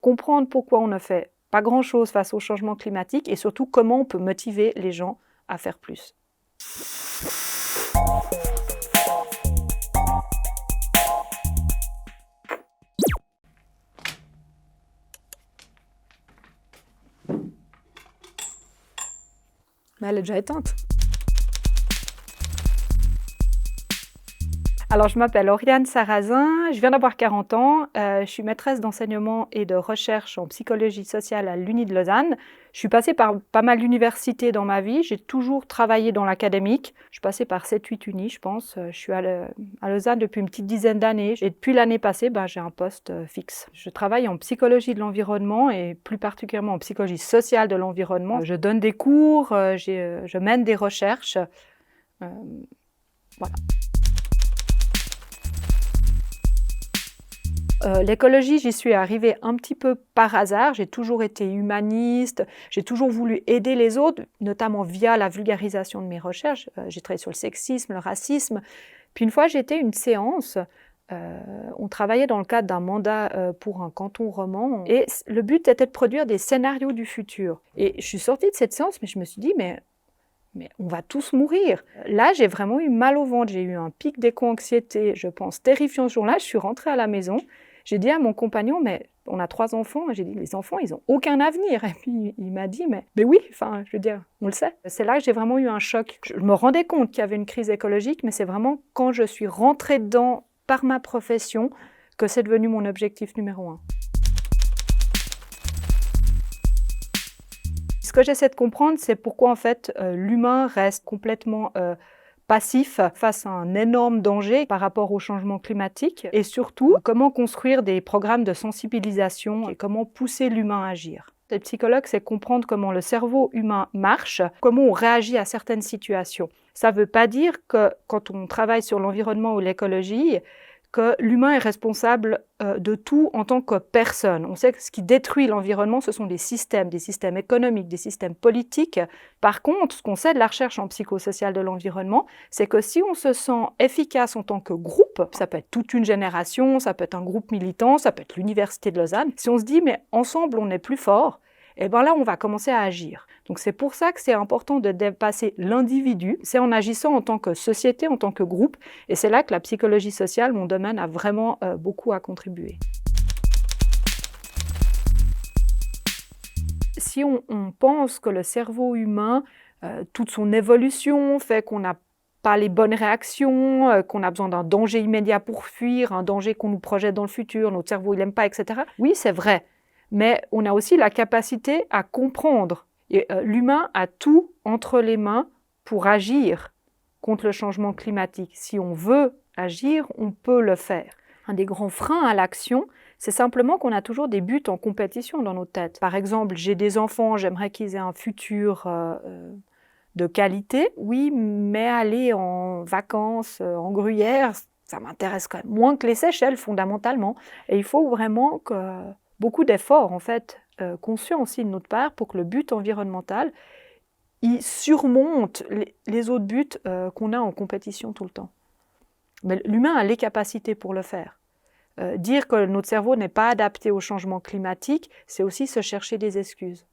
comprendre pourquoi on ne fait pas grand-chose face au changement climatique et surtout comment on peut motiver les gens à faire plus. Mais elle est déjà éteinte. Alors, je m'appelle Oriane Sarrazin, je viens d'avoir 40 ans, je suis maîtresse d'enseignement et de recherche en psychologie sociale à l'Uni de Lausanne. Je suis passée par pas mal d'universités dans ma vie, j'ai toujours travaillé dans l'académique. Je suis passée par 7-8 unis, je pense. Je suis à Lausanne depuis une petite dizaine d'années et depuis l'année passée, j'ai un poste fixe. Je travaille en psychologie de l'environnement et plus particulièrement en psychologie sociale de l'environnement. Je donne des cours, je mène des recherches. Voilà. L'écologie, j'y suis arrivée un petit peu par hasard. J'ai toujours été humaniste, j'ai toujours voulu aider les autres, notamment via la vulgarisation de mes recherches. J'ai travaillé sur le sexisme, le racisme. Puis une fois, j'étais à une séance, on travaillait dans le cadre d'un mandat pour un canton roman, et le but était de produire des scénarios du futur. Et je suis sortie de cette séance, mais je me suis dit, mais on va tous mourir. Là, j'ai vraiment eu mal au ventre, j'ai eu un pic d'éco-anxiété, je pense, terrifiant ce jour-là. Je suis rentrée à la maison. J'ai dit à mon compagnon, mais on a 3 enfants, j'ai dit, les enfants, ils n'ont aucun avenir. Et puis il m'a dit, mais oui, je veux dire, on le sait. C'est là que j'ai vraiment eu un choc. Je me rendais compte qu'il y avait une crise écologique, mais c'est vraiment quand je suis rentrée dedans par ma profession que c'est devenu mon objectif numéro 1. Ce que j'essaie de comprendre, c'est pourquoi en fait l'humain reste complètement passif face à un énorme danger par rapport au changement climatique et surtout comment construire des programmes de sensibilisation et comment pousser l'humain à agir. Les psychologues, c'est comprendre comment le cerveau humain marche, comment on réagit à certaines situations. Ça ne veut pas dire que quand on travaille sur l'environnement ou l'écologie, que l'humain est responsable de tout en tant que personne. On sait que ce qui détruit l'environnement, ce sont des systèmes économiques, des systèmes politiques. Par contre, ce qu'on sait de la recherche en psychosocial de l'environnement, c'est que si on se sent efficace en tant que groupe, ça peut être toute une génération, ça peut être un groupe militant, ça peut être l'Université de Lausanne, si on se dit « mais ensemble on est plus fort », et bien là on va commencer à agir. Donc c'est pour ça que c'est important de dépasser l'individu, c'est en agissant en tant que société, en tant que groupe, et c'est là que la psychologie sociale, mon domaine, a vraiment beaucoup à contribuer. Si on pense que le cerveau humain, toute son évolution fait qu'on n'a pas les bonnes réactions, qu'on a besoin d'un danger immédiat pour fuir, un danger qu'on nous projette dans le futur, notre cerveau il n'aime pas, etc. Oui, c'est vrai, mais on a aussi la capacité à comprendre. Et l'humain a tout entre les mains pour agir contre le changement climatique. Si on veut agir, on peut le faire. Un des grands freins à l'action, c'est simplement qu'on a toujours des buts en compétition dans nos têtes. Par exemple, j'ai des enfants, j'aimerais qu'ils aient un futur de qualité. Oui, mais aller en vacances en Gruyère, ça m'intéresse quand même moins que les Seychelles, fondamentalement. Et il faut vraiment que beaucoup d'efforts, en fait, conscients aussi de notre part, pour que le but environnemental il surmonte les autres buts qu'on a en compétition tout le temps. Mais l'humain a les capacités pour le faire. Dire que notre cerveau n'est pas adapté au changement climatique, c'est aussi se chercher des excuses.